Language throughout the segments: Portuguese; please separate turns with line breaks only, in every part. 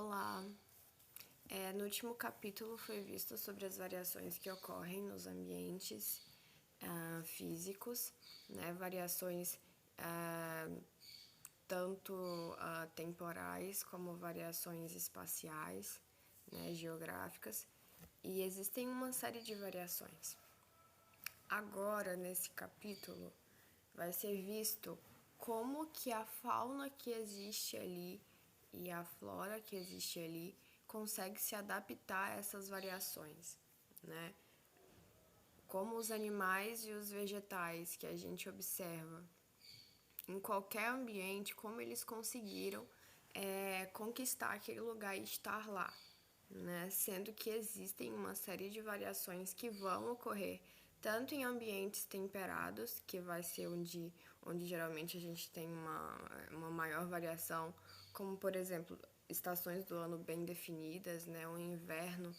Olá! No último capítulo foi visto sobre as variações que ocorrem nos ambientes físicos, né? Variações tanto temporais como variações espaciais, né? Geográficas, e existem uma série de variações. Agora, nesse capítulo, vai ser visto como que a fauna que existe ali e a flora que existe ali consegue se adaptar a essas variações, né? Como os animais e os vegetais que a gente observa em qualquer ambiente, como eles conseguiram conquistar aquele lugar e estar lá, né? Sendo que existem uma série de variações que vão ocorrer tanto em ambientes temperados, que vai ser onde geralmente a gente tem uma maior variação, como por exemplo estações do ano bem definidas, né? Um inverno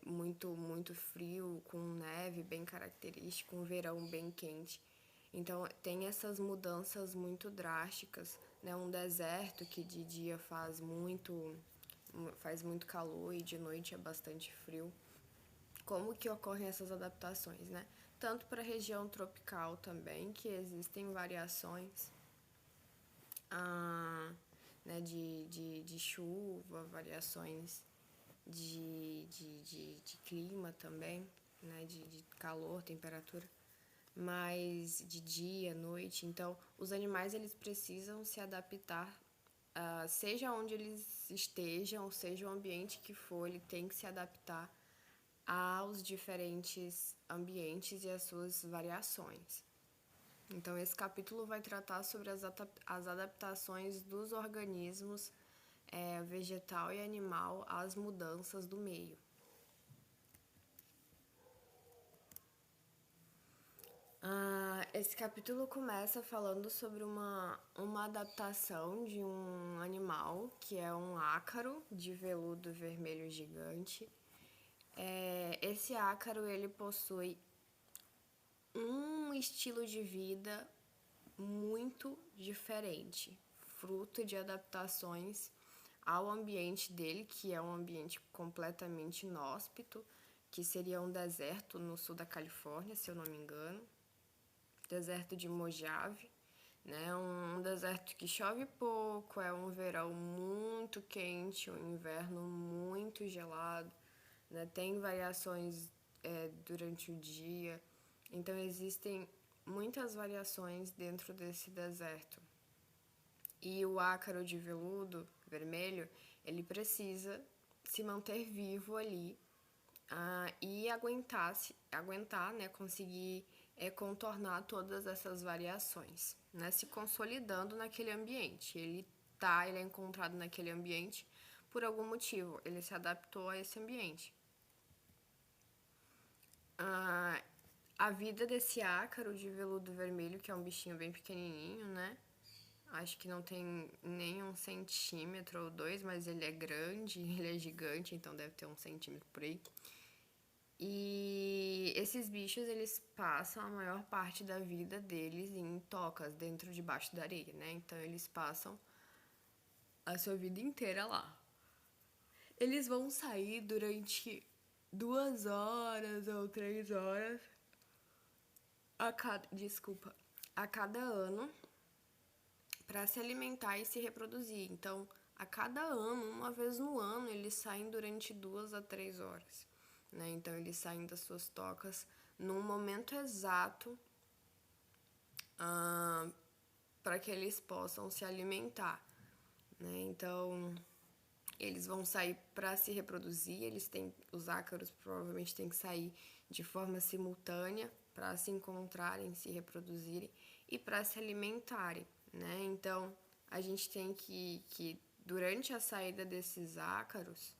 muito frio, com neve bem característico, um verão bem quente. Então tem essas mudanças muito drásticas, né? Um deserto que de dia faz muito calor e de noite é bastante frio. Como que ocorrem essas adaptações, né? Tanto para a região tropical também, que existem variações né, de chuva, variações de clima também, né, de calor, temperatura, mas de dia, noite. Então, os animais eles precisam se adaptar, seja onde eles estejam, seja o ambiente que for, ele tem que se adaptar aos diferentes ambientes e às suas variações. Então, esse capítulo vai tratar sobre as adaptações dos organismos vegetal e animal às mudanças do meio. Esse capítulo começa falando sobre uma adaptação de um animal, que é um ácaro de veludo vermelho gigante. Esse ácaro ele possui um estilo de vida muito diferente, fruto de adaptações ao ambiente dele, que é um ambiente completamente inóspito, que seria um deserto no sul da Califórnia, se eu não me engano, deserto de Mojave, né? Um deserto que chove pouco, é um verão muito quente, um inverno muito gelado, né? Tem variações durante o dia, então existem muitas variações dentro desse deserto. E o ácaro de veludo vermelho, ele precisa se manter vivo ali e aguentar, né, conseguir contornar todas essas variações, né, se consolidando naquele ambiente. Ele é encontrado naquele ambiente por algum motivo, ele se adaptou a esse ambiente. A vida desse ácaro de veludo vermelho, que é um bichinho bem pequenininho, né? Acho que não tem nem 1 centímetro ou 2, mas ele é grande, ele é gigante, então deve ter 1 centímetro por aí. E esses bichos, eles passam a maior parte da vida deles em tocas, dentro, debaixo da areia, né? Então eles passam a sua vida inteira lá. Eles vão sair durante 2 horas ou 3 horas a cada ano para se alimentar e se reproduzir. Então, a cada ano, uma vez no ano, eles saem durante 2 a 3 horas, né? Então, eles saem das suas tocas num momento exato para que eles possam se alimentar, né? Então, eles vão sair para se reproduzir, os ácaros provavelmente têm que sair de forma simultânea para se encontrarem, se reproduzirem e para se alimentarem, né? Então, a gente tem que durante a saída desses ácaros,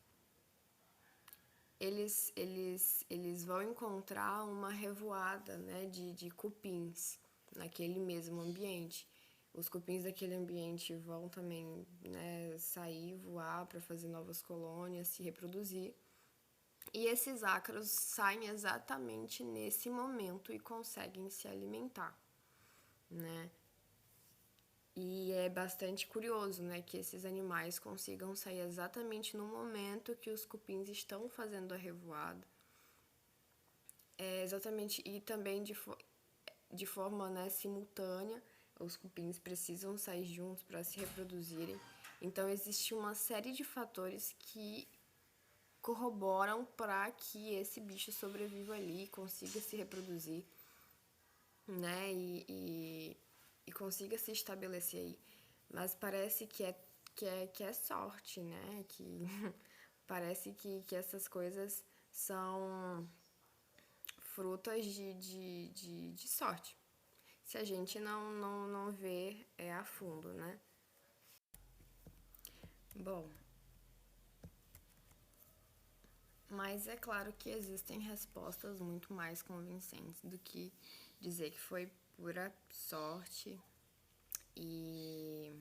eles vão encontrar uma revoada, né, de cupins naquele mesmo ambiente. Os cupins daquele ambiente vão também, né, sair, voar para fazer novas colônias, se reproduzir. E esses ácaros saem exatamente nesse momento e conseguem se alimentar, né? E é bastante curioso, né, que esses animais consigam sair exatamente no momento que os cupins estão fazendo a revoada. Exatamente, e também de forma, né, simultânea, os cupins precisam sair juntos para se reproduzirem. Então, existe uma série de fatores que corroboram para que esse bicho sobreviva ali, consiga se reproduzir, né, e consiga se estabelecer aí. Mas parece que é sorte, né, que parece que essas coisas são frutas de sorte. Se a gente não vê a fundo, né? Bom, mas é claro que existem respostas muito mais convincentes do que dizer que foi pura sorte e,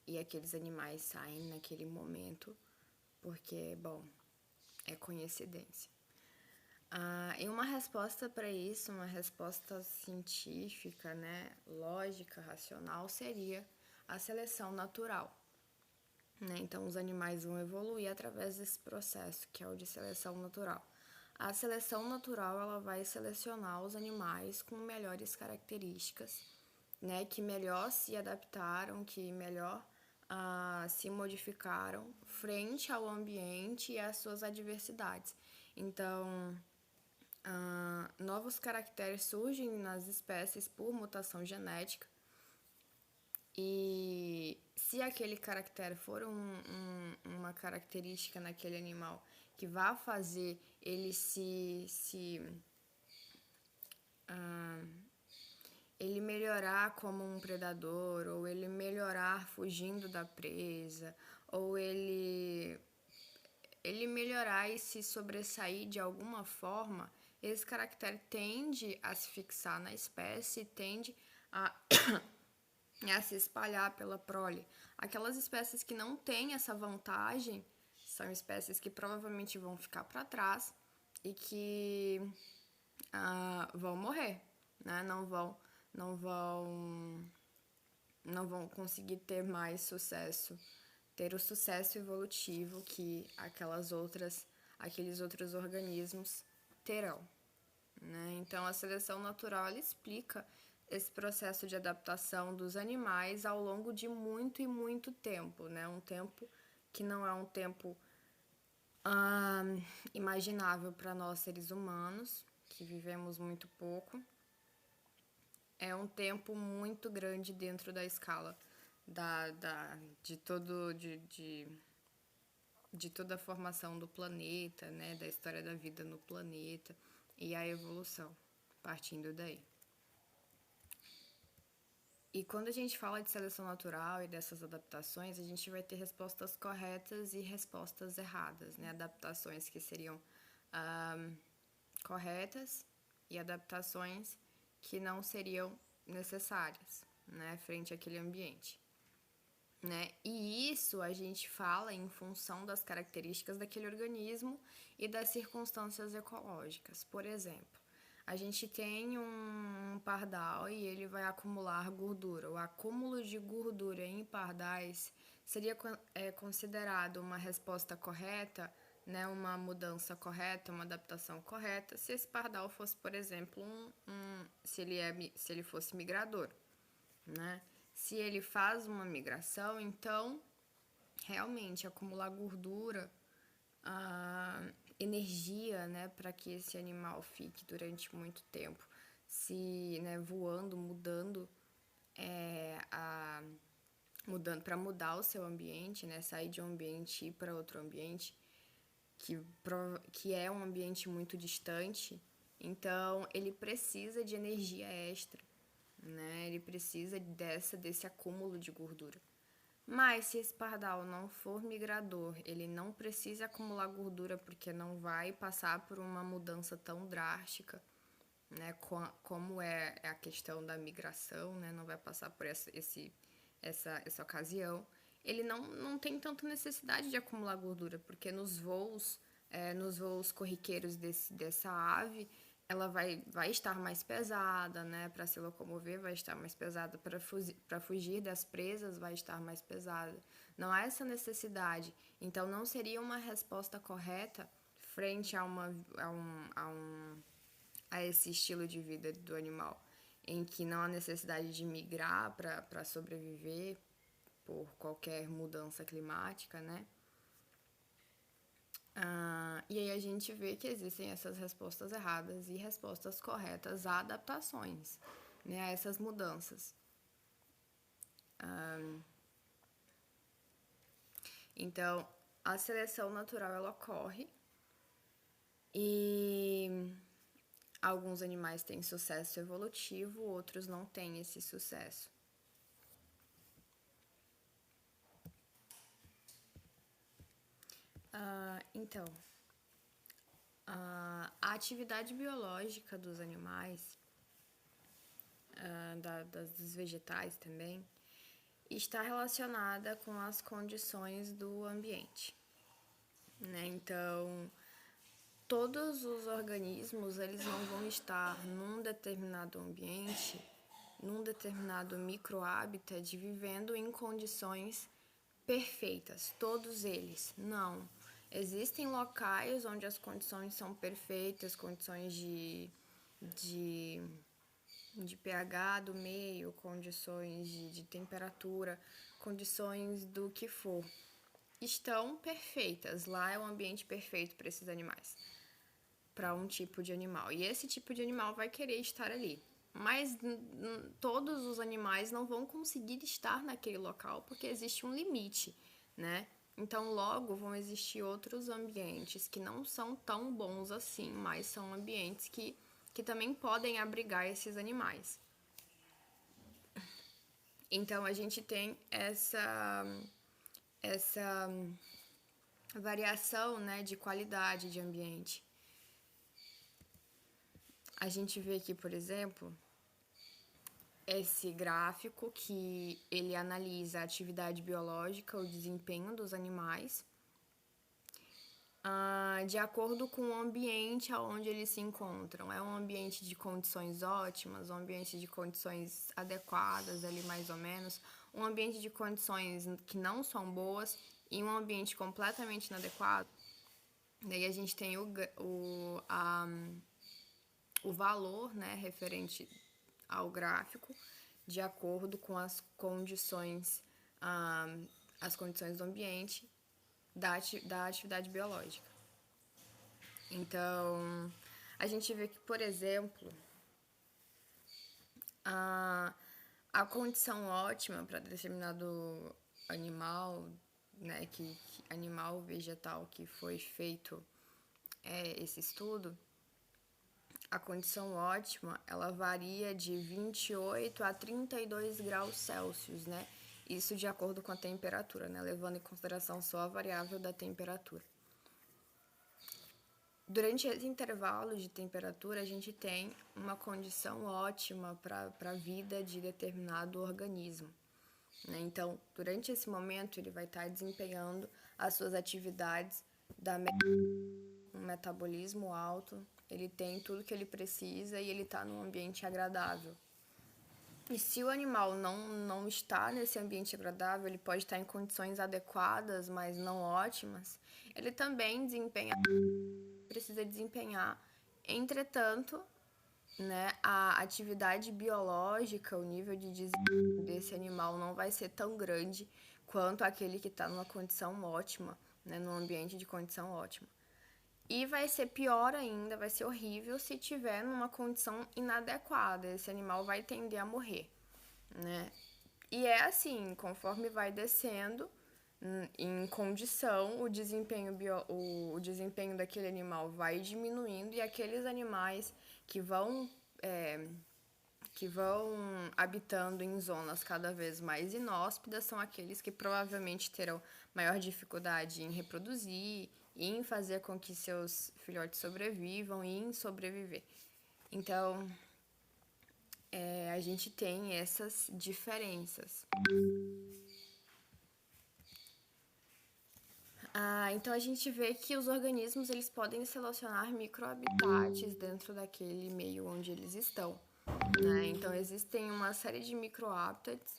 e aqueles animais saem naquele momento porque, bom, é coincidência. E uma resposta para isso, uma resposta científica, né, lógica, racional, seria a seleção natural. Né? Então, os animais vão evoluir através desse processo, que é o de seleção natural. A seleção natural ela vai selecionar os animais com melhores características, né, que melhor se adaptaram, que melhor se modificaram frente ao ambiente e às suas adversidades. Então, novos caracteres surgem nas espécies por mutação genética. E se aquele caractere for uma característica naquele animal que vá fazer ele ele melhorar como um predador, ou ele melhorar fugindo da presa, ou ele melhorar e se sobressair de alguma forma, esse caractere tende a se fixar na espécie, tende a se espalhar pela prole. Aquelas espécies que não têm essa vantagem são espécies que provavelmente vão ficar para trás e que vão morrer, né? Não vão, não vão conseguir ter mais sucesso, ter o sucesso evolutivo que aqueles outros organismos terão. Né? Então, a seleção natural ela explica esse processo de adaptação dos animais ao longo de muito e muito tempo, né? Um tempo que não é um tempo imaginável para nós seres humanos, que vivemos muito pouco. É um tempo muito grande dentro da escala de toda a formação do planeta, né? Da história da vida no planeta e a evolução, partindo daí. E quando a gente fala de seleção natural e dessas adaptações, a gente vai ter respostas corretas e respostas erradas, né? Adaptações que seriam corretas e adaptações que não seriam necessárias, né? Frente àquele ambiente. Né? E isso a gente fala em função das características daquele organismo e das circunstâncias ecológicas. Por exemplo, a gente tem um pardal e ele vai acumular gordura. O acúmulo de gordura em pardais seria considerado uma resposta correta, né? Uma mudança correta, uma adaptação correta, se esse pardal fosse, por exemplo, se ele fosse migrador, né? Se ele faz uma migração, então realmente acumular gordura, energia, né, para que esse animal fique durante muito tempo, né, voando, mudando para mudar o seu ambiente, né, sair de um ambiente e ir para outro ambiente que é um ambiente muito distante. Então ele precisa de energia extra, né? Ele precisa desse acúmulo de gordura. Mas se esse pardal não for migrador, ele não precisa acumular gordura porque não vai passar por uma mudança tão drástica, né? Como é a questão da migração, né? Não vai passar por essa ocasião. Ele não tem tanta necessidade de acumular gordura, porque nos voos corriqueiros dessa ave, ela vai estar mais pesada, né? Para se locomover, vai estar mais pesada. Para fugir das presas, vai estar mais pesada. Não há essa necessidade. Então, não seria uma resposta correta frente a esse estilo de vida do animal, em que não há necessidade de migrar para sobreviver por qualquer mudança climática, né? E aí a gente vê que existem essas respostas erradas e respostas corretas a adaptações, né, a essas mudanças. Então, a seleção natural ela ocorre e alguns animais têm sucesso evolutivo, outros não têm esse sucesso. Então, a atividade biológica dos animais, dos vegetais também, está relacionada com as condições do ambiente, né? Então, todos os organismos, eles não vão estar num determinado ambiente, num determinado microhábitat, vivendo em condições perfeitas, todos eles, não. Existem locais onde as condições são perfeitas, condições de pH do meio, condições de temperatura, condições do que for, estão perfeitas. Lá é o ambiente perfeito para esses animais, para um tipo de animal. E esse tipo de animal vai querer estar ali. Mas todos os animais não vão conseguir estar naquele local porque existe um limite, né? Então, logo vão existir outros ambientes que não são tão bons assim, mas são ambientes que também podem abrigar esses animais. Então, a gente tem essa variação, né, de qualidade de ambiente. A gente vê aqui, por exemplo, esse gráfico que ele analisa a atividade biológica, o desempenho dos animais, de acordo com o ambiente onde eles se encontram. É um ambiente de condições ótimas, um ambiente de condições adequadas, ali mais ou menos, um ambiente de condições que não são boas e um ambiente completamente inadequado. Daí a gente tem o valor, né, referente ao gráfico, de acordo com as condições do ambiente da atividade biológica. Então, a gente vê que, por exemplo, a condição ótima para determinado animal, né, animal vegetal que foi feito esse estudo, a condição ótima, ela varia de 28 a 32 graus Celsius, né? Isso de acordo com a temperatura, né? Levando em consideração só a variável da temperatura. Durante esse intervalo de temperatura, a gente tem uma condição ótima para a vida de determinado organismo, né? Então, durante esse momento, ele vai estar desempenhando as suas atividades um metabolismo alto, ele tem tudo que ele precisa e ele está num ambiente agradável. E se o animal não está nesse ambiente agradável, ele pode estar em condições adequadas, mas não ótimas, ele também precisa desempenhar. Entretanto, né, a atividade biológica, o nível de desempenho desse animal não vai ser tão grande quanto aquele que está numa condição ótima, né, num ambiente de condição ótima. E vai ser pior ainda, vai ser horrível se tiver numa condição inadequada. Esse animal vai tender a morrer, né? E é assim, conforme vai descendo em condição, o desempenho daquele animal vai diminuindo e aqueles animais que vão habitando em zonas cada vez mais inóspitas são aqueles que provavelmente terão maior dificuldade em reproduzir, em fazer com que seus filhotes sobrevivam e em sobreviver. Então, a gente tem essas diferenças. Então a gente vê que os organismos eles podem selecionar microhabitats dentro daquele meio onde eles estão, né? Então existem uma série de microhabitats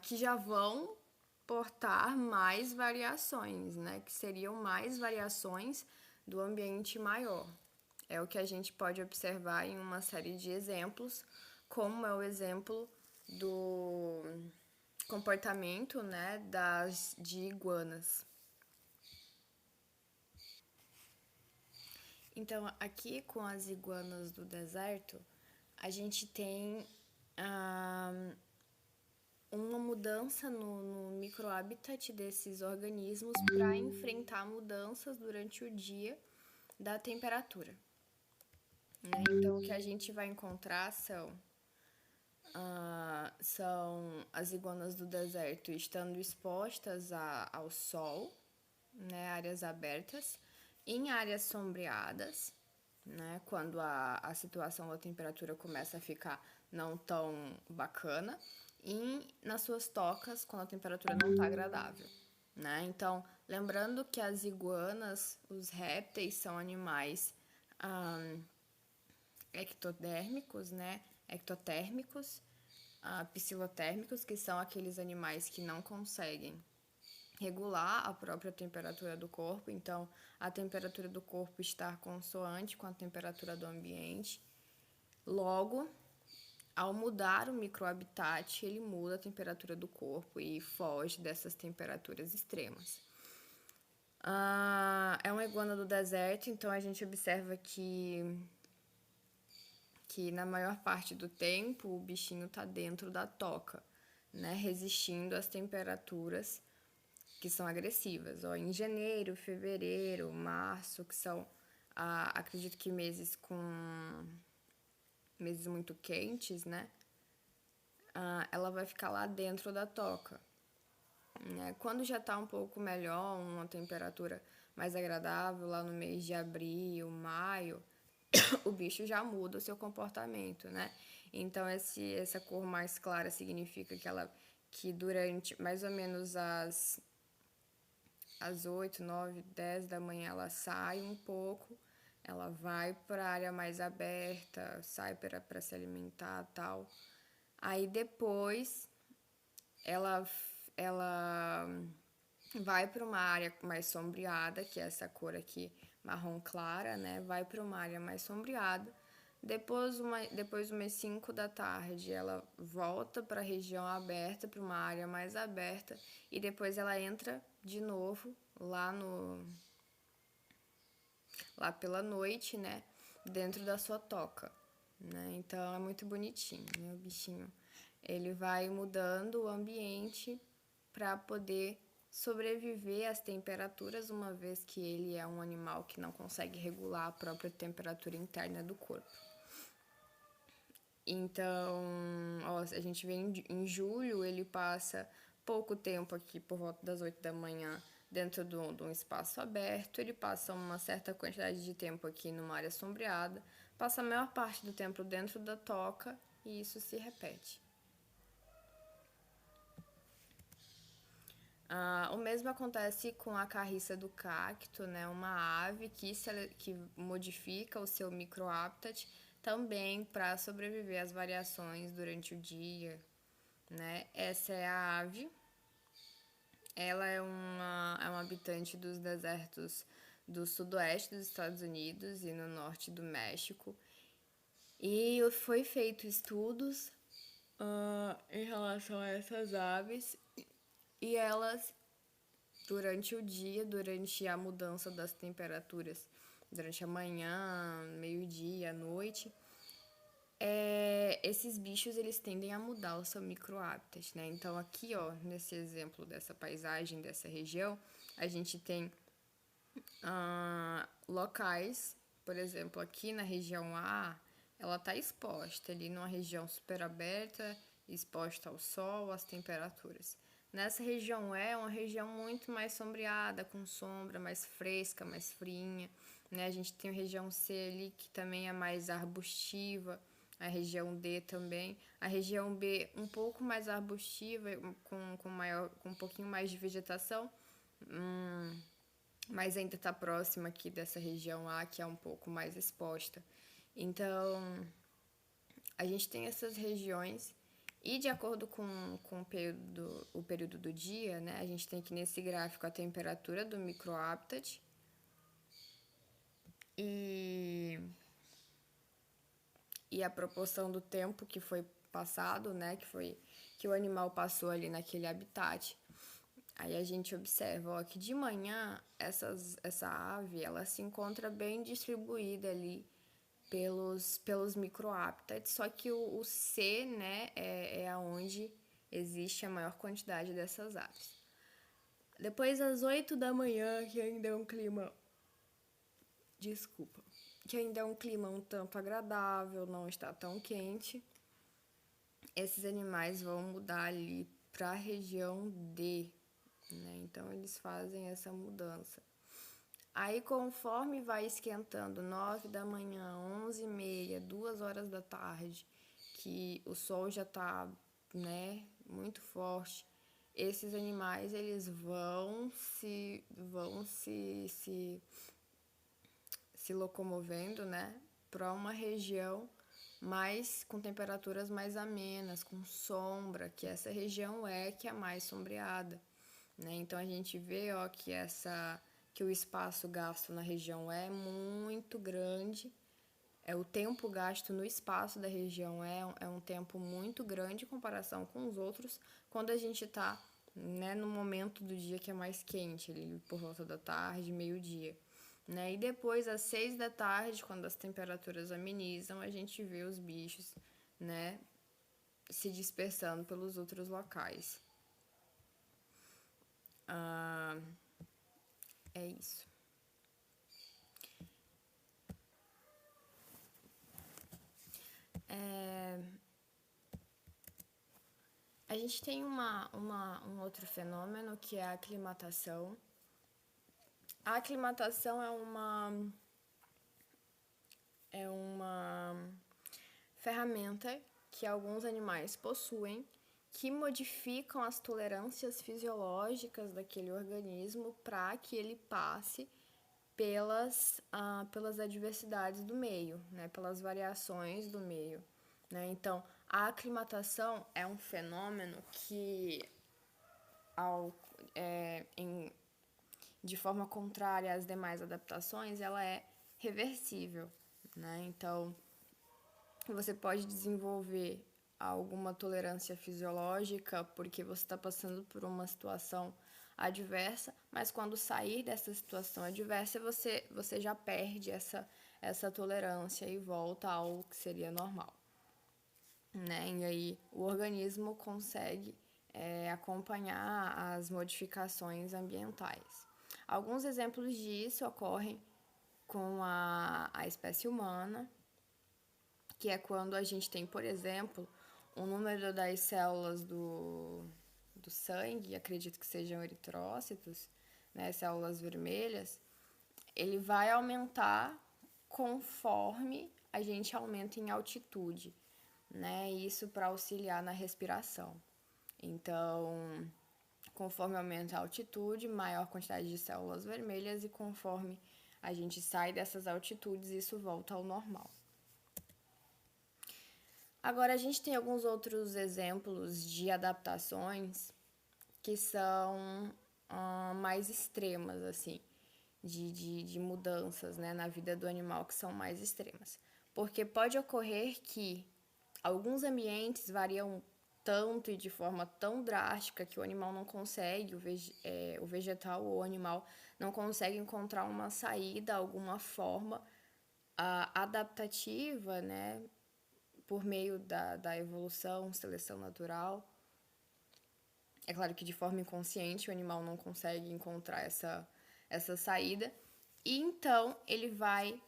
que já vão portar mais variações, né? Que seriam mais variações do ambiente maior. É o que a gente pode observar em uma série de exemplos, como é o exemplo do comportamento, né, de iguanas. Então, aqui com as iguanas do deserto, a gente tem uma mudança no microhabitat desses organismos para enfrentar mudanças durante o dia da temperatura. Né? Então, o que a gente vai encontrar são as iguanas do deserto estando expostas ao sol, né, áreas abertas, em áreas sombreadas, né, quando a situação da temperatura começa a ficar não tão bacana, e nas suas tocas, quando a temperatura não está agradável. Né? Então, lembrando que as iguanas, os répteis, são animais ectodérmicos, né? Ectotérmicos, psilotérmicos, que são aqueles animais que não conseguem regular a própria temperatura do corpo, então a temperatura do corpo está consoante com a temperatura do ambiente. Logo, ao mudar o microhabitat, ele muda a temperatura do corpo e foge dessas temperaturas extremas. É uma iguana do deserto, então a gente observa que na maior parte do tempo o bichinho está dentro da toca, né, resistindo às temperaturas que são agressivas. Em janeiro, fevereiro, março, que são, acredito que meses muito quentes, né? Ela vai ficar lá dentro da toca. Né? Quando já está um pouco melhor, uma temperatura mais agradável, lá no mês de abril, maio, o bicho já muda o seu comportamento, né? Então, essa cor mais clara significa que durante mais ou menos às 8, 9, 10 da manhã ela sai um pouco, ela vai para a área mais aberta, sai para se alimentar e tal. Aí depois ela vai para uma área mais sombreada, que é essa cor aqui marrom clara, né? Vai para uma área mais sombreada. Depois, umas 5 da tarde, ela volta para a região aberta, para uma área mais aberta, e depois ela entra de novo lá pela noite, né? Dentro da sua toca, né? Então é muito bonitinho, né? O bichinho, ele vai mudando o ambiente para poder sobreviver às temperaturas, uma vez que ele é um animal que não consegue regular a própria temperatura interna do corpo. Então, a gente vê em julho, ele passa pouco tempo aqui, por volta das 8 da manhã, dentro de um espaço aberto. Ele passa uma certa quantidade de tempo aqui numa área sombreada, passa a maior parte do tempo dentro da toca e isso se repete. O mesmo acontece com a carriça do cacto, né? Uma ave que modifica o seu microhabitat também para sobreviver às variações durante o dia, né? Essa é a ave. Ela é uma habitante dos desertos do sudoeste dos Estados Unidos e no norte do México. E foi feito estudos em relação a essas aves e elas, durante o dia, durante a mudança das temperaturas, durante a manhã, meio-dia, à noite, esses bichos eles tendem a mudar o seu microhabitat, né? Então aqui, nesse exemplo dessa paisagem, dessa região, a gente tem locais, por exemplo, aqui na região A, ela está exposta ali numa região super aberta, exposta ao sol, às temperaturas. Nessa região E é uma região muito mais sombreada, com sombra, mais fresca, mais friinha, né? A gente tem a região C ali, que também é mais arbustiva, a região D também. A região B um pouco mais arbustiva, com um pouquinho mais de vegetação, mas ainda está próxima aqui dessa região A, que é um pouco mais exposta. Então, a gente tem essas regiões e de acordo com o período do dia, né, a gente tem aqui nesse gráfico a temperatura do microhabitat e a proporção do tempo que foi passado, né, que o animal passou ali naquele habitat. Aí a gente observa, ó, que de manhã essa ave ela se encontra bem distribuída ali pelos microhabitats, só que o C, né, é aonde existe a maior quantidade dessas aves. Depois, às 8 da manhã, que ainda é um clima... Desculpa. Que ainda é um clima um tanto agradável, não está tão quente. Esses animais vão mudar ali para a região D, né? Então, eles fazem essa mudança. Aí, conforme vai esquentando, 9 da manhã, 11h30, 2 horas da tarde, que o sol já tá, né, muito forte, esses animais, eles vão se locomovendo, né, para uma região mais com temperaturas mais amenas, com sombra, que essa região que é a mais sombreada, né? Então a gente vê, ó, que o espaço gasto na região é muito grande. O tempo gasto no espaço da região é um tempo muito grande em comparação com os outros, quando a gente está, né, no momento do dia que é mais quente, ali por volta da tarde, meio-dia. Né? E depois, às 6 da tarde, quando as temperaturas amenizam, a gente vê os bichos, né, se dispersando pelos outros locais. É isso. A gente tem um outro fenômeno que é a aclimatação. A aclimatação é uma ferramenta que alguns animais possuem que modificam as tolerâncias fisiológicas daquele organismo para que ele passe pelas adversidades do meio, né, pelas variações do meio. Né? Então, a aclimatação é um fenômeno que, de forma contrária às demais adaptações, ela é reversível. Né? Então, você pode desenvolver alguma tolerância fisiológica porque você está passando por uma situação adversa, mas quando sair dessa situação adversa, você já perde essa tolerância e volta ao que seria normal. Né? E aí o organismo consegue acompanhar as modificações ambientais. Alguns exemplos disso ocorrem com a espécie humana, que é quando a gente tem, por exemplo, o número das células do sangue, acredito que sejam eritrócitos, né, células vermelhas, ele vai aumentar conforme a gente aumenta em altitude, né, isso para auxiliar na respiração. Então, conforme aumenta a altitude, maior quantidade de células vermelhas, e conforme a gente sai dessas altitudes, isso volta ao normal. Agora, a gente tem alguns outros exemplos de adaptações que são mais extremas, assim, de mudanças, né, na vida do animal, que são mais extremas. Porque pode ocorrer que alguns ambientes variam tanto e de forma tão drástica que o animal não consegue, o vegetal ou o animal não consegue encontrar uma saída, alguma forma adaptativa, né, por meio da evolução, seleção natural. É claro que de forma inconsciente o animal não consegue encontrar essa saída. E então ele vai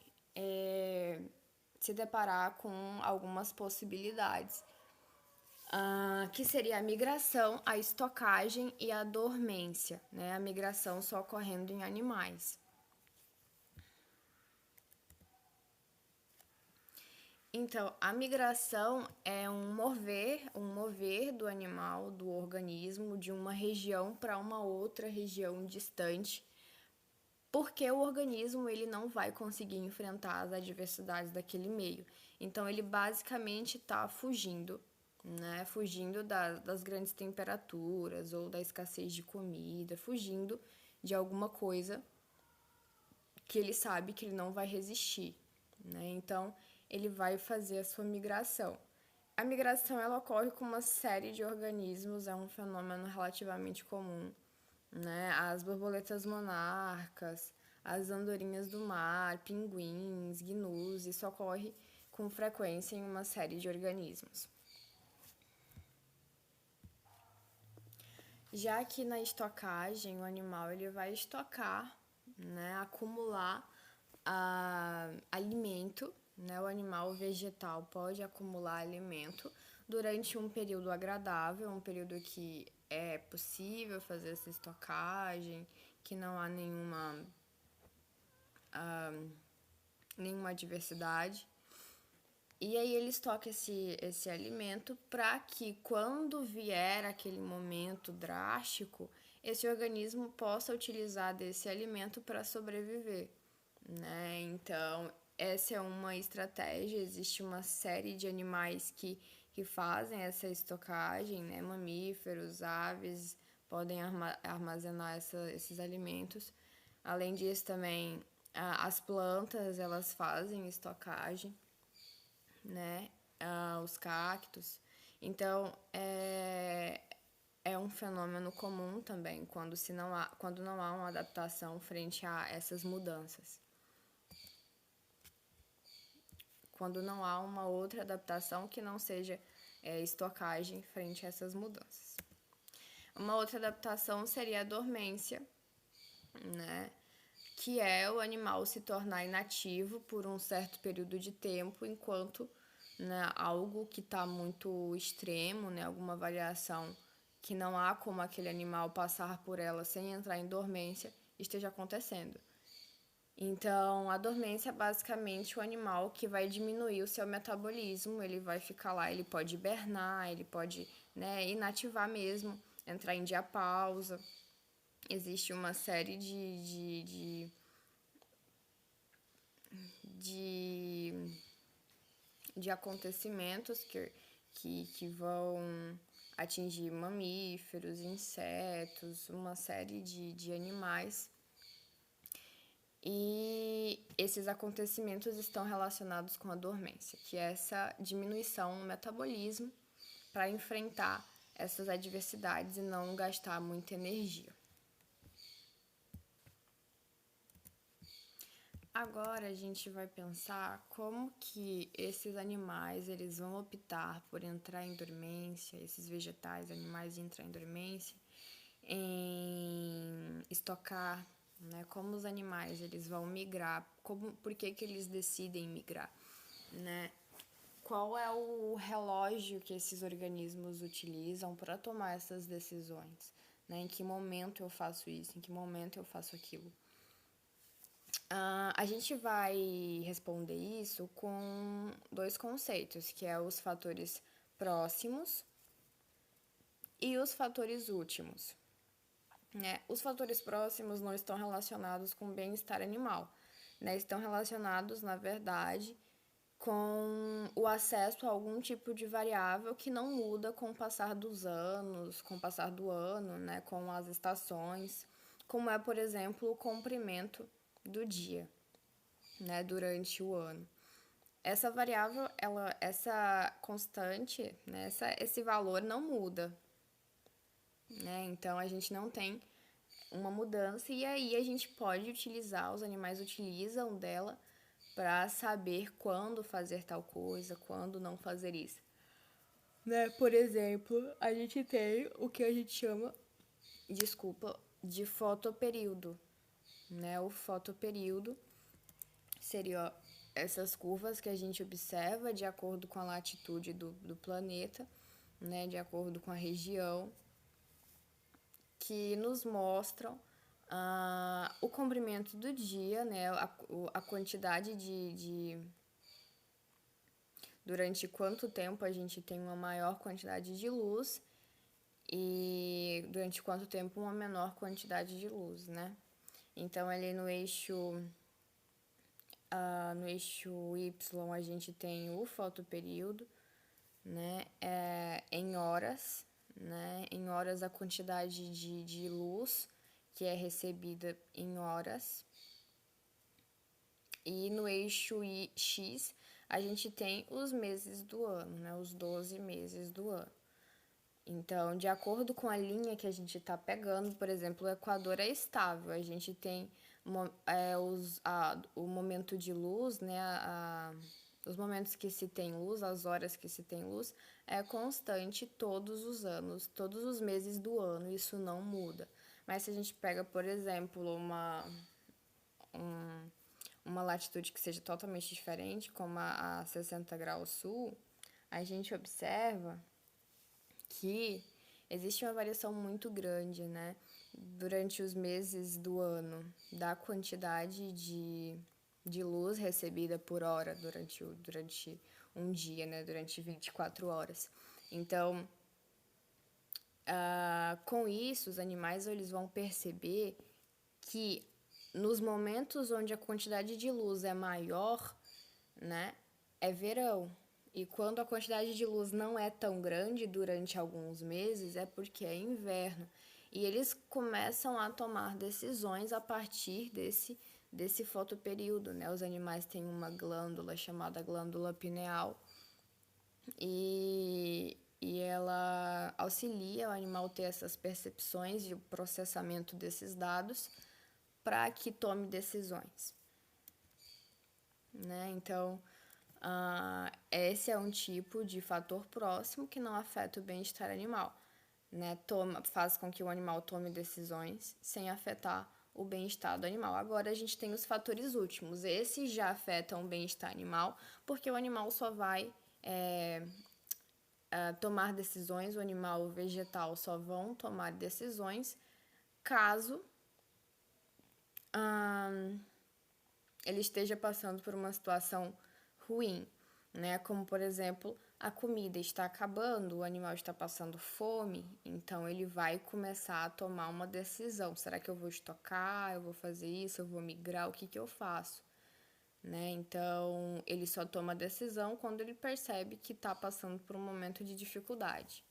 se deparar com algumas possibilidades, que seria a migração, a estocagem e a dormência. Né? A migração só ocorrendo em animais. Então, a migração é um mover do animal, do organismo, de uma região para uma outra região distante, porque o organismo ele não vai conseguir enfrentar as adversidades daquele meio. Então, ele basicamente está fugindo, né? Fugindo das grandes temperaturas ou da escassez de comida, fugindo de alguma coisa que ele sabe que ele não vai resistir, né? Então, ele vai fazer a sua migração. A migração ela ocorre com uma série de organismos, é um fenômeno relativamente comum, né? As borboletas monarcas, as andorinhas do mar, pinguins, gnus, isso ocorre com frequência em uma série de organismos. Já que na estocagem, o animal ele vai estocar, né, acumular alimento, né, o animal vegetal pode acumular alimento durante um período agradável, um período que é possível fazer essa estocagem, que não há nenhuma adversidade. E aí ele estoca esse alimento para que quando vier aquele momento drástico, esse organismo possa utilizar desse alimento para sobreviver, né? Então, essa é uma estratégia, existe uma série de animais que fazem essa estocagem, né? Mamíferos, aves podem armazenar esses alimentos. Além disso, também as plantas, elas fazem estocagem, né? Os cactos. Então, é um fenômeno comum também quando não há uma adaptação frente a essas mudanças. Quando não há uma outra adaptação que não seja estocagem frente a essas mudanças. Uma outra adaptação seria a dormência, né? Que é o animal se tornar inativo por um certo período de tempo, enquanto, né, algo que está muito extremo, né, alguma variação que não há como aquele animal passar por ela sem entrar em dormência, esteja acontecendo. Então, a dormência é basicamente o animal que vai diminuir o seu metabolismo, ele vai ficar lá, ele pode hibernar, ele pode, né, inativar mesmo, entrar em diapausa. Existe uma série de, de acontecimentos que vão atingir mamíferos, insetos, uma série de animais. E esses acontecimentos estão relacionados com a dormência, que é essa diminuição no metabolismo para enfrentar essas adversidades e não gastar muita energia. Agora a gente vai pensar como que esses animais eles vão optar por entrar em dormência, esses vegetais, animais entrar em dormência, em estocar, né? Como os animais eles vão migrar, por que eles decidem migrar, né? Qual é o relógio que esses organismos utilizam para tomar essas decisões, né? Em que momento eu faço isso, em que momento eu faço aquilo. A gente vai responder isso com dois conceitos, que é os fatores próximos e os fatores últimos. Né? Os fatores próximos não estão relacionados com o bem-estar animal, né? Estão relacionados, na verdade, com o acesso a algum tipo de variável que não muda com o passar dos anos, com o passar do ano, né? Com as estações, como é, por exemplo, o comprimento do dia, né, durante o ano. Essa variável, essa constante, né, esse valor não muda, né? Então a gente não tem uma mudança e aí a gente pode utilizar, os animais utilizam dela para saber quando fazer tal coisa, quando não fazer isso. Né? Por exemplo, a gente tem o que a gente chama, de fotoperíodo, né? O fotoperíodo seria essas curvas que a gente observa de acordo com a latitude do planeta, né, de acordo com a região, que nos mostram o comprimento do dia, né, a quantidade durante quanto tempo a gente tem uma maior quantidade de luz e durante quanto tempo uma menor quantidade de luz, né? Então, ali no eixo Y a gente tem o fotoperíodo, né? Em horas, né? Em horas a quantidade de luz que é recebida em horas. E no eixo X a gente tem os meses do ano, né? Os 12 meses do ano. Então, de acordo com a linha que a gente está pegando, por exemplo, o Equador é estável. A gente tem o momento de luz, né? Os momentos que se tem luz, as horas que se tem luz, é constante todos os anos, todos os meses do ano, isso não muda. Mas se a gente pega, por exemplo, uma latitude que seja totalmente diferente, como a 60 graus sul, a gente observa que existe uma variação muito grande, né? Durante os meses do ano, da quantidade de luz recebida por hora durante um dia, né? Durante 24 horas. Então, com isso, os animais eles vão perceber que nos momentos onde a quantidade de luz é maior, né, é verão. E quando a quantidade de luz não é tão grande durante alguns meses, é porque é inverno. E eles começam a tomar decisões a partir desse fotoperíodo, né? Os animais têm uma glândula chamada glândula pineal e ela auxilia o animal a ter essas percepções e o processamento desses dados para que tome decisões, né? Então, esse é um tipo de fator próximo que não afeta o bem-estar animal, né? Faz com que o animal tome decisões sem afetar o bem-estar do animal. Agora, a gente tem os fatores últimos. Esses já afetam o bem-estar animal, porque o animal só vai tomar decisões, o animal vegetal só vão tomar decisões caso ele esteja passando por uma situação ruim, né? Como, por exemplo, a comida está acabando, o animal está passando fome, então ele vai começar a tomar uma decisão. Será que eu vou estocar? Eu vou fazer isso? Eu vou migrar? O que que eu faço? Né? Então, ele só toma decisão quando ele percebe que está passando por um momento de dificuldade.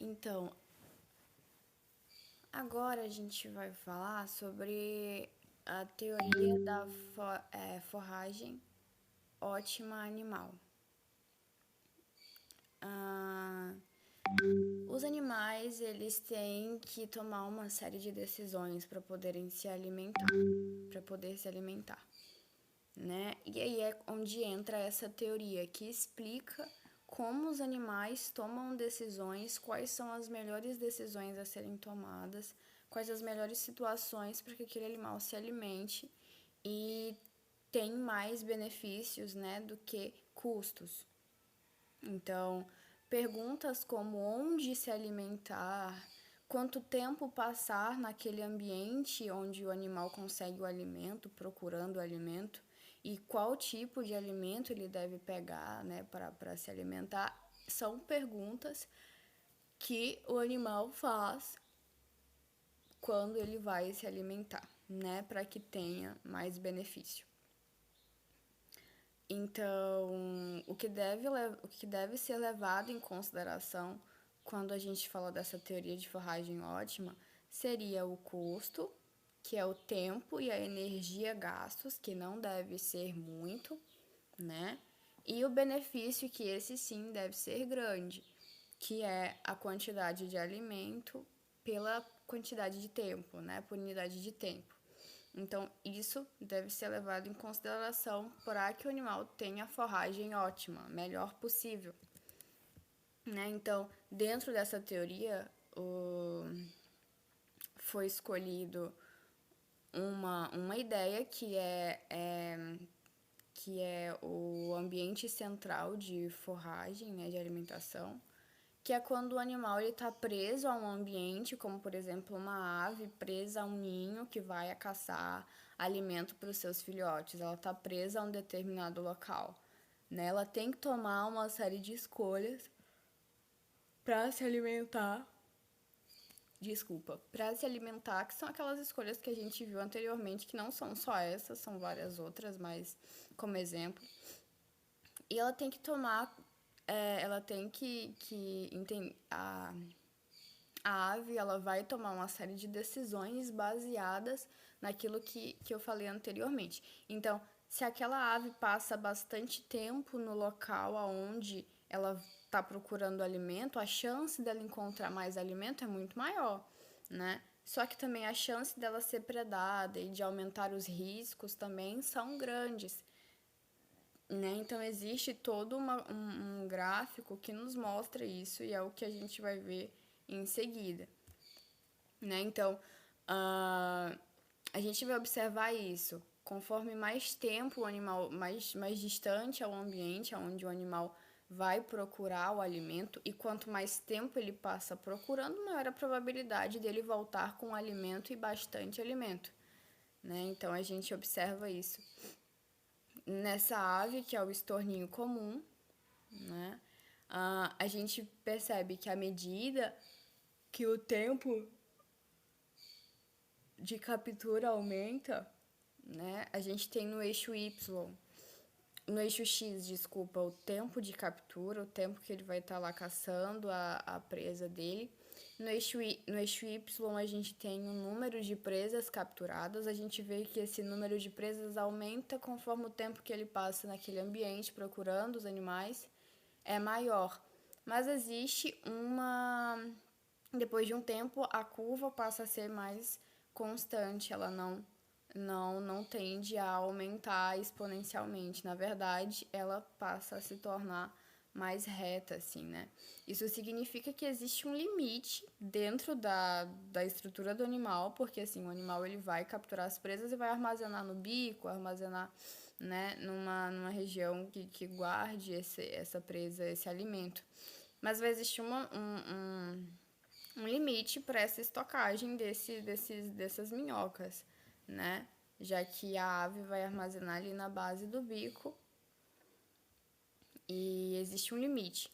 Então, agora a gente vai falar sobre a teoria da forragem ótima animal. Os animais, eles têm que tomar uma série de decisões para poderem se alimentar, né? E aí é onde entra essa teoria que explica como os animais tomam decisões, quais são as melhores decisões a serem tomadas, quais as melhores situações para que aquele animal se alimente e tem mais benefícios, né, do que custos. Então, perguntas como onde se alimentar, quanto tempo passar naquele ambiente onde o animal consegue o alimento, procurando o alimento, e qual tipo de alimento ele deve pegar, né, para se alimentar, são perguntas que o animal faz quando ele vai se alimentar, né, para que tenha mais benefício. Então, o que deve ser levado em consideração quando a gente fala dessa teoria de forragem ótima seria o custo, que é o tempo e a energia gastos, que não deve ser muito, né? E o benefício, que esse sim deve ser grande, que é a quantidade de alimento pela quantidade de tempo, né? Por unidade de tempo. Então, isso deve ser levado em consideração para que o animal tenha a forragem ótima, melhor possível. Né? Então, dentro dessa teoria, foi escolhido uma ideia que é o ambiente central de forragem, né, de alimentação,
que é quando o animal está preso a um ambiente, como por exemplo uma ave presa a um ninho que vai caçar alimento para os seus filhotes. Ela está presa a um determinado local, né? Ela tem que tomar uma série de escolhas para se alimentar. Desculpa, para se alimentar, que são aquelas escolhas que a gente viu anteriormente, que não são só essas, são várias outras, mas como exemplo. E ela tem que tomar, ela tem que entender, a ave ela vai tomar uma série de decisões baseadas naquilo que eu falei anteriormente. Então, se aquela ave passa bastante tempo no local onde ela está procurando alimento, a chance dela encontrar mais alimento é muito maior, né? Só que também a chance dela ser predada e de aumentar os riscos também são grandes, né? Então existe todo um gráfico que nos mostra isso e é o que a gente vai ver em seguida, né? Então a gente vai observar isso. Conforme mais tempo o animal, mais distante ao ambiente onde o animal vai procurar o alimento, e quanto mais tempo ele passa procurando, maior a probabilidade dele voltar com alimento e bastante alimento, né? Então a gente observa isso nessa ave, que é o estorninho comum, né? A gente percebe que à medida que o tempo de captura aumenta, né? A gente tem no eixo Y, no eixo X, desculpa, o tempo de captura, o tempo que ele vai estar lá caçando a presa dele. No eixo Y, a gente tem o número de presas capturadas. A gente vê que esse número de presas aumenta conforme o tempo que ele passa naquele ambiente procurando os animais é maior. Mas existe uma... Depois de um tempo, a curva passa a ser mais constante, ela não tende a aumentar exponencialmente. Na verdade, ela passa a se tornar mais reta, assim, né? Isso significa que existe um limite dentro da estrutura do animal, porque, assim, o animal ele vai capturar as presas e vai armazenar no bico, armazenar, né, numa região que guarde essa presa, esse alimento. Mas vai existir um limite para essa estocagem dessas minhocas, né? Já que a ave vai armazenar ali na base do bico e existe um limite.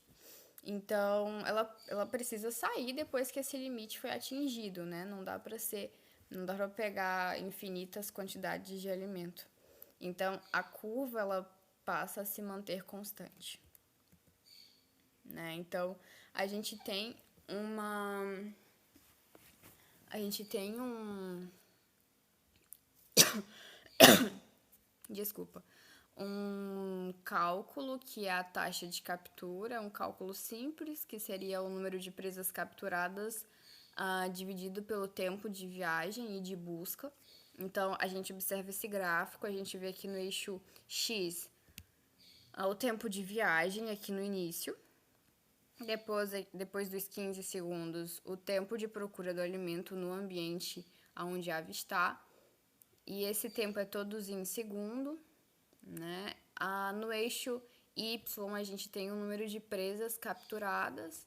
Então, ela precisa sair depois que esse limite foi atingido, né? Não dá para pegar infinitas quantidades de alimento. Então, a curva ela passa a se manter constante, né? Então, a gente tem uma a gente tem desculpa, um cálculo que é a taxa de captura, um cálculo simples, que seria o número de presas capturadas dividido pelo tempo de viagem e de busca. Então, a gente observa esse gráfico, a gente vê aqui no eixo X o tempo de viagem aqui no início. Depois dos 15 segundos, o tempo de procura do alimento no ambiente onde a ave está. E esse tempo é todos em segundo, né? No eixo Y, a gente tem o número de presas capturadas.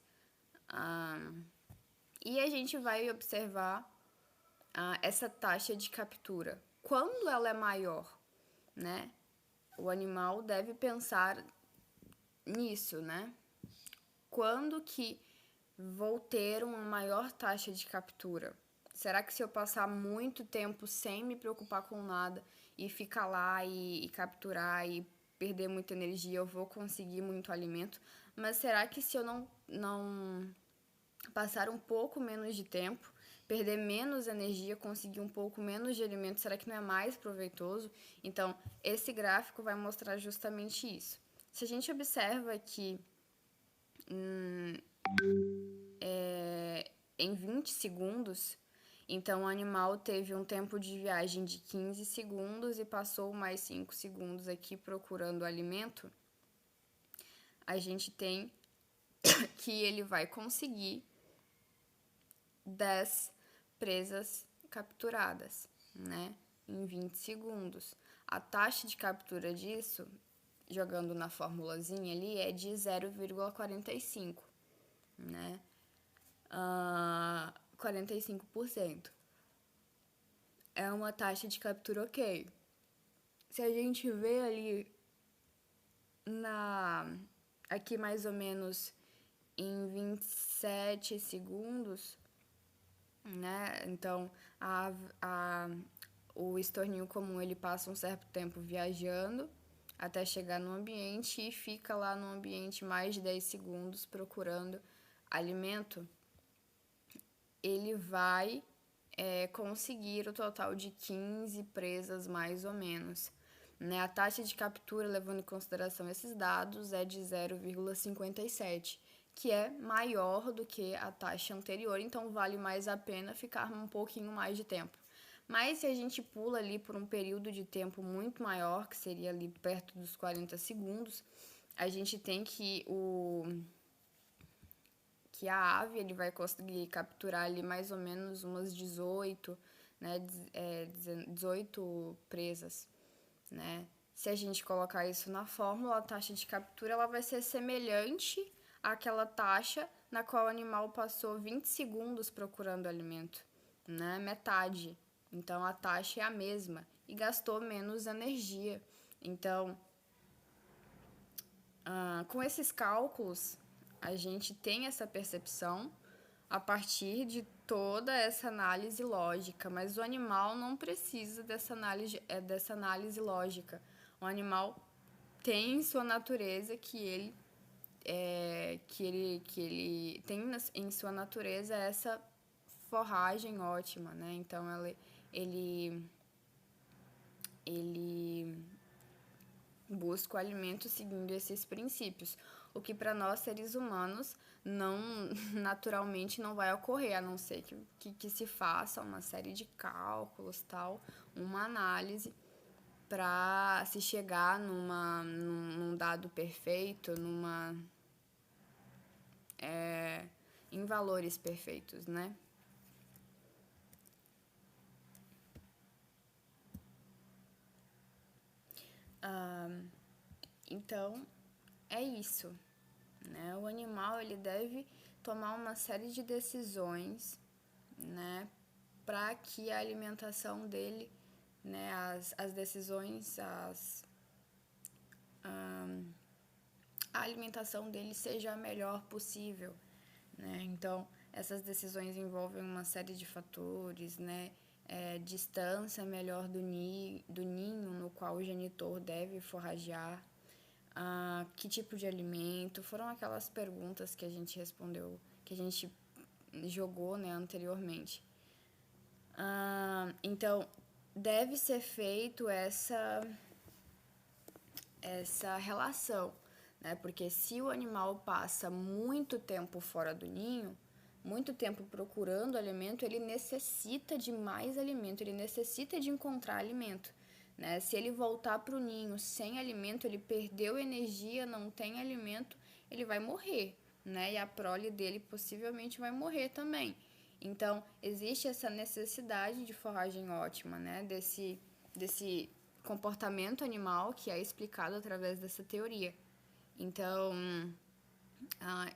E a gente vai observar essa taxa de captura. Quando ela é maior, né? O animal deve pensar nisso, né? Quando que vou ter uma maior taxa de captura? Será que se eu passar muito tempo sem me preocupar com nada e ficar lá e capturar e perder muita energia, eu vou conseguir muito alimento? Mas será que se eu não passar um pouco menos de tempo, perder menos energia, conseguir um pouco menos de alimento, será que não é mais proveitoso? Então, esse gráfico vai mostrar justamente isso. Se a gente observa que em 20 segundos, então o animal teve um tempo de viagem de 15 segundos e passou mais 5 segundos aqui procurando alimento, a gente tem que ele vai conseguir 10 presas capturadas, né? Em 20 segundos. A taxa de captura disso, jogando na formulazinha ali, é de 0,45. né? 45%. É uma taxa de captura ok. Se a gente vê ali aqui mais ou menos em 27 segundos, né? Então, o estorninho comum ele passa um certo tempo viajando até chegar no ambiente e fica lá no ambiente mais de 10 segundos procurando alimento. Ele vai conseguir o total de 15 presas mais ou menos. Né? A taxa de captura, levando em consideração esses dados, é de 0,57, que é maior do que a taxa anterior, então vale mais a pena ficar um pouquinho mais de tempo. Mas se a gente pula ali por um período de tempo muito maior, que seria ali perto dos 40 segundos, a gente tem que a ave ele vai conseguir capturar ali mais ou menos umas 18, né, 18 presas, né? Se a gente colocar isso na fórmula, a taxa de captura ela vai ser semelhante àquela taxa na qual o animal passou 20 segundos procurando alimento, né? Metade. Então, a taxa é a mesma e gastou menos energia. Então, com esses cálculos, a gente tem essa percepção a partir de toda essa análise lógica, mas o animal não precisa dessa análise lógica. O animal tem em sua natureza que ele tem em sua natureza essa forragem ótima, né? Então ele busca o alimento seguindo esses princípios, o que para nós seres humanos não naturalmente não vai ocorrer, a não ser que se faça uma série de cálculos, tal, uma análise para se chegar num dado perfeito, em valores perfeitos, né? Então, é isso, né? O animal ele deve tomar uma série de decisões, né, para que a alimentação dele, né, as decisões, a alimentação dele seja a melhor possível, né? Então, essas decisões envolvem uma série de fatores, né? Distância melhor do ninho no qual o genitor deve forragear, que tipo de alimento, foram aquelas perguntas que a gente respondeu, que a gente jogou, né, anteriormente. Então, deve ser feito essa relação, né? Porque se o animal passa muito tempo fora do ninho, muito tempo procurando alimento, ele necessita de mais alimento, ele necessita de encontrar alimento, né? Se ele voltar para o ninho sem alimento, ele perdeu energia, não tem alimento, ele vai morrer, né? E a prole dele possivelmente vai morrer também. Então, existe essa necessidade de forragem ótima, né? Desse comportamento animal que é explicado através dessa teoria. Então,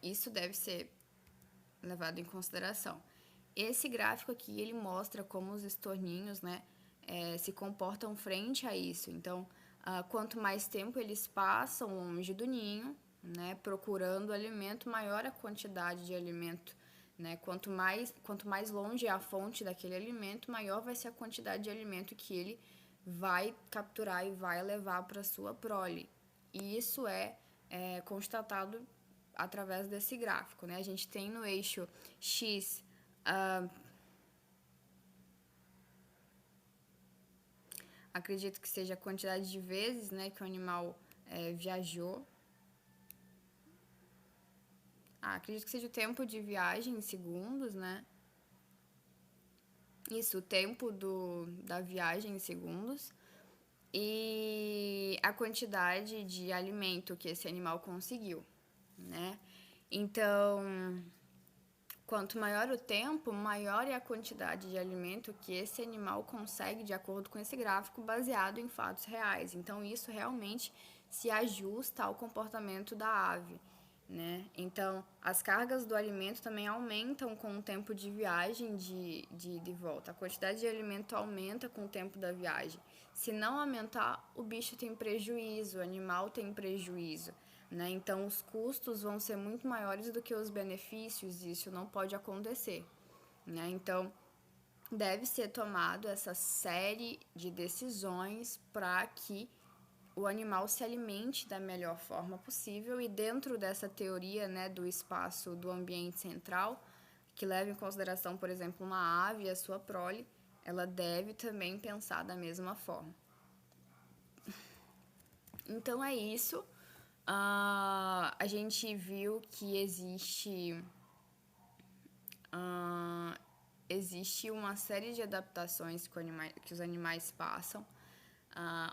isso deve ser levado em consideração. Esse gráfico aqui, ele mostra como os estorninhos, né, se comportam frente a isso. Então, quanto mais tempo eles passam longe do ninho, né, procurando alimento, maior a quantidade de alimento, né? Quanto mais longe é a fonte daquele alimento, maior vai ser a quantidade de alimento que ele vai capturar e vai levar para sua prole. E isso é constatado através desse gráfico, né? A gente tem no eixo X acredito que seja a quantidade de vezes, né, que o animal viajou. Acredito que seja o tempo de viagem em segundos, né? Isso, o tempo da viagem em segundos. E a quantidade de alimento que esse animal conseguiu, né? Então, quanto maior o tempo, maior é a quantidade de alimento que esse animal consegue, de acordo com esse gráfico, baseado em fatos reais. Então, isso realmente se ajusta ao comportamento da ave. né? Então, as cargas do alimento também aumentam com o tempo de viagem de ida e volta. A quantidade de alimento aumenta com o tempo da viagem. Se não aumentar, o bicho tem prejuízo, o animal tem prejuízo, né? Então, os custos vão ser muito maiores do que os benefícios, e isso não pode acontecer, né? Então, deve ser tomado essa série de decisões para que o animal se alimente da melhor forma possível, e dentro dessa teoria, né, do espaço do ambiente central, que leva em consideração, por exemplo, uma ave e a sua prole, ela deve também pensar da mesma forma. Então é isso. A gente viu que existe uma série de adaptações que os animais passam,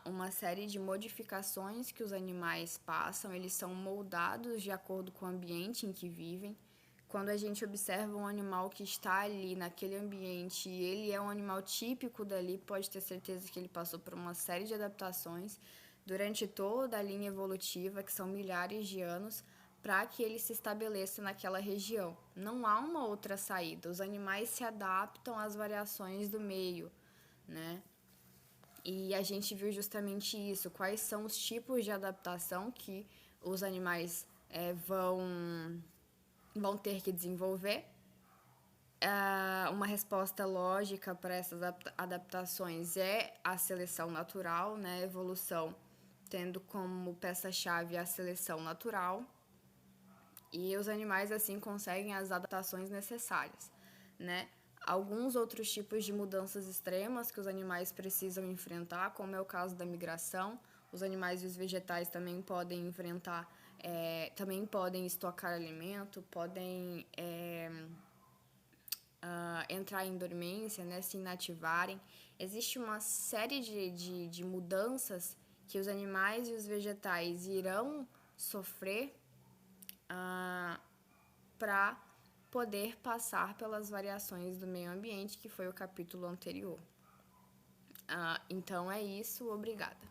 uma série de modificações que os animais passam, eles são moldados de acordo com o ambiente em que vivem. Quando a gente observa um animal que está ali naquele ambiente e ele é um animal típico dali, pode ter certeza que ele passou por uma série de adaptações durante toda a linha evolutiva, que são milhares de anos, para que ele se estabeleça naquela região. Não há uma outra saída. Os animais se adaptam às variações do meio, né? E a gente viu justamente isso, quais são os tipos de adaptação que os animais vão ter que desenvolver. Uma resposta lógica para essas adaptações é a seleção natural, né? A evolução tendo como peça-chave a seleção natural. E os animais, assim, conseguem as adaptações necessárias, né? Alguns outros tipos de mudanças extremas que os animais precisam enfrentar, como é o caso da migração, os animais e os vegetais também podem enfrentar, também podem estocar alimento, podem entrar em dormência, né, se inativarem. Existe uma série de mudanças que os animais e os vegetais irão sofrer para poder passar pelas variações do meio ambiente, que foi o capítulo anterior. Então é isso, obrigada.